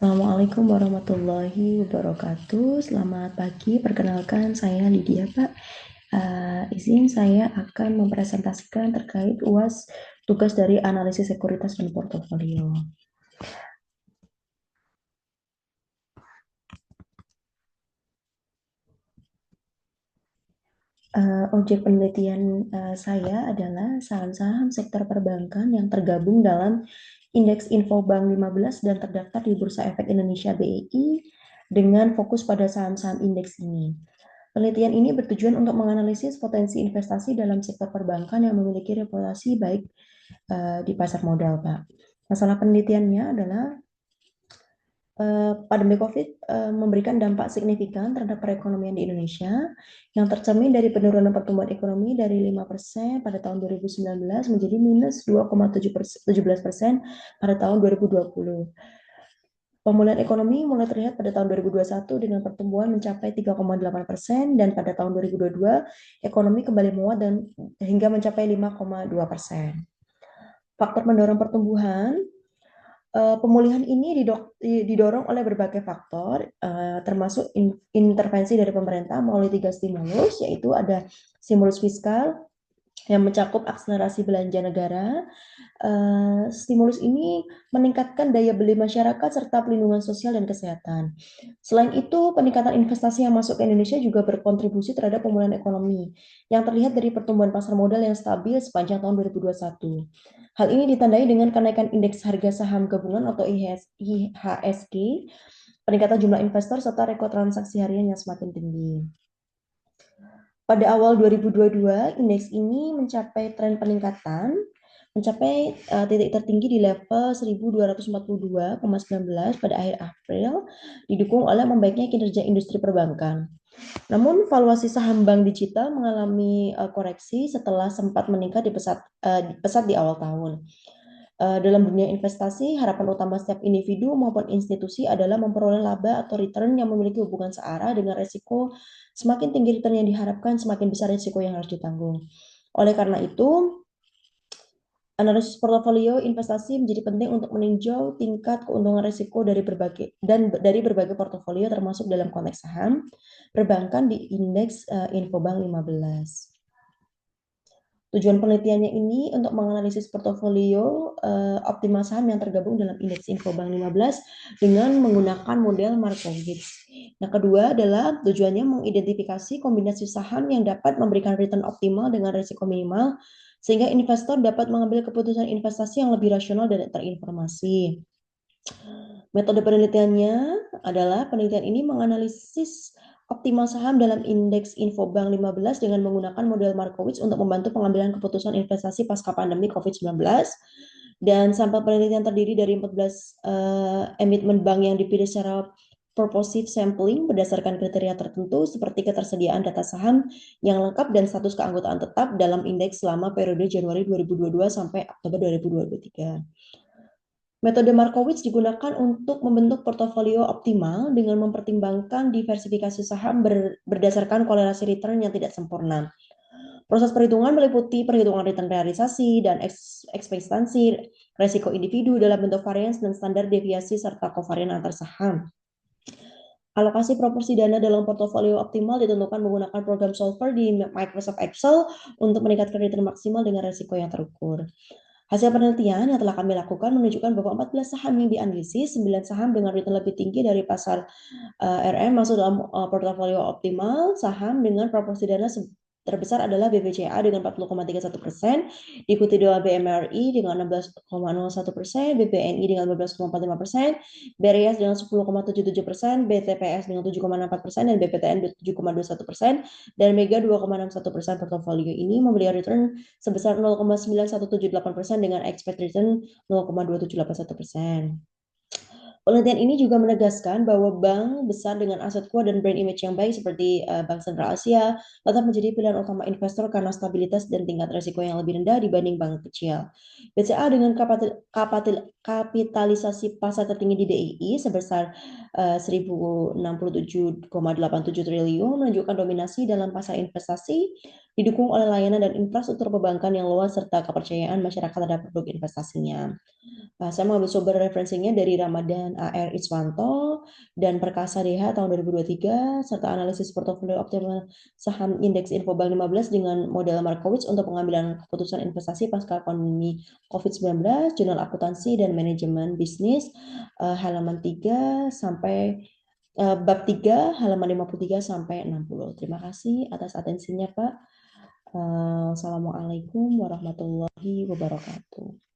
Assalamualaikum warahmatullahi wabarakatuh. Selamat pagi, perkenalkan saya Lydia, Pak. Izin saya akan mempresentasikan terkait UAS tugas dari analisis sekuritas dan portofolio. Objek penelitian saya adalah saham-saham sektor perbankan yang tergabung dalam Indeks Infobank 15 dan terdaftar di Bursa Efek Indonesia BEI dengan fokus pada saham-saham indeks ini. Penelitian ini bertujuan untuk menganalisis potensi investasi dalam sektor perbankan yang memiliki reputasi baik di pasar modal, Pak. Masalah penelitiannya adalah pandemi COVID memberikan dampak signifikan terhadap perekonomian di Indonesia yang tercermin dari penurunan pertumbuhan ekonomi dari 5% pada tahun 2019 menjadi minus 2,17% pada tahun 2020. Pemulihan ekonomi mulai terlihat pada tahun 2021 dengan pertumbuhan mencapai 3,8% dan pada tahun 2022 ekonomi kembali menguat dan hingga mencapai 5,2%. Faktor mendorong pertumbuhan, pemulihan ini didorong oleh berbagai faktor, termasuk intervensi dari pemerintah melalui 3 stimulus, yaitu ada stimulus fiskal yang mencakup akselerasi belanja negara. Stimulus ini meningkatkan daya beli masyarakat serta pelindungan sosial dan kesehatan. Selain itu, peningkatan investasi yang masuk ke Indonesia juga berkontribusi terhadap pemulihan ekonomi, yang terlihat dari pertumbuhan pasar modal yang stabil sepanjang tahun 2021. Hal ini ditandai dengan kenaikan indeks harga saham gabungan atau IHSG, peningkatan jumlah investor, serta rekor transaksi harian yang semakin tinggi. Pada awal 2022, indeks ini mencapai tren peningkatan, mencapai titik tertinggi di level 1242,19 pada akhir April, didukung oleh membaiknya kinerja industri perbankan. Namun, valuasi saham bank digital mengalami koreksi setelah sempat meningkat pesat di awal tahun. Dalam dunia investasi, harapan utama setiap individu maupun institusi adalah memperoleh laba atau return yang memiliki hubungan searah dengan resiko. Semakin tinggi return yang diharapkan, semakin besar resiko yang harus ditanggung. Oleh karena itu, analisis portofolio investasi menjadi penting untuk meninjau tingkat keuntungan risiko dari berbagai portofolio termasuk dalam konteks saham perbankan di indeks Infobank 15. Tujuan penelitiannya ini untuk menganalisis portofolio optimal saham yang tergabung dalam indeks Infobank 15 dengan menggunakan model Markowitz. Yang kedua adalah tujuannya mengidentifikasi kombinasi saham yang dapat memberikan return optimal dengan risiko minimal sehingga investor dapat mengambil keputusan investasi yang lebih rasional dan terinformasi. Metode penelitiannya adalah penelitian ini menganalisis optimal saham dalam indeks Infobank 15 dengan menggunakan model Markowitz untuk membantu pengambilan keputusan investasi pasca pandemi COVID-19. Dan sampel penelitian terdiri dari 14 emiten bank yang dipilih secara purposive sampling berdasarkan kriteria tertentu seperti ketersediaan data saham yang lengkap dan status keanggotaan tetap dalam indeks selama periode Januari 2022 sampai Oktober 2023. Metode Markowitz digunakan untuk membentuk portofolio optimal dengan mempertimbangkan diversifikasi saham berdasarkan kolerasi return yang tidak sempurna. Proses perhitungan meliputi perhitungan return realisasi dan ekspektasi resiko individu dalam bentuk varians dan standar deviasi serta kovarian antar saham. Alokasi proporsi dana dalam portofolio optimal ditentukan menggunakan program solver di Microsoft Excel untuk meningkatkan return maksimal dengan resiko yang terukur. Hasil penelitian yang telah kami lakukan menunjukkan bahwa 14 saham yang dianalisis, 9 saham dengan return lebih tinggi dari pasar RM masuk dalam portofolio optimal. Saham dengan proporsi dana terbesar adalah BBCA dengan 40,31%, diikuti oleh BMRI dengan 16,01%, BPNI dengan 12,45%, BRIAS dengan 10,77%, BTPS dengan 7,64%, dan BPTN 7,21%, dan Mega 2,61%. Portofolio ini memberi return sebesar 0,9178% dengan expected return 0,2781%. Penelitian ini juga menegaskan bahwa bank besar dengan aset kuat dan brand image yang baik seperti Bank Sentral Asia tetap menjadi pilihan utama investor karena stabilitas dan tingkat risiko yang lebih rendah dibanding bank kecil. BCA dengan kapitalisasi pasar tertinggi di BII sebesar 1.067,87 triliun menunjukkan dominasi dalam pasar investasi didukung oleh layanan dan infrastruktur perbankan yang luas serta kepercayaan masyarakat terhadap produk investasinya. Saya mengambil sumber referensinya dari Ramadan dengan AR Iswanto, dan Perkasa DH tahun 2023, serta analisis portofolio optimal saham indeks Infobank 15 dengan model Markowitz untuk pengambilan keputusan investasi pasca pandemi COVID-19, jurnal akuntansi dan manajemen bisnis, halaman 3 sampai bab 3 halaman 53 sampai 60. Terima kasih atas atensinya, Pak. Assalamualaikum warahmatullahi wabarakatuh.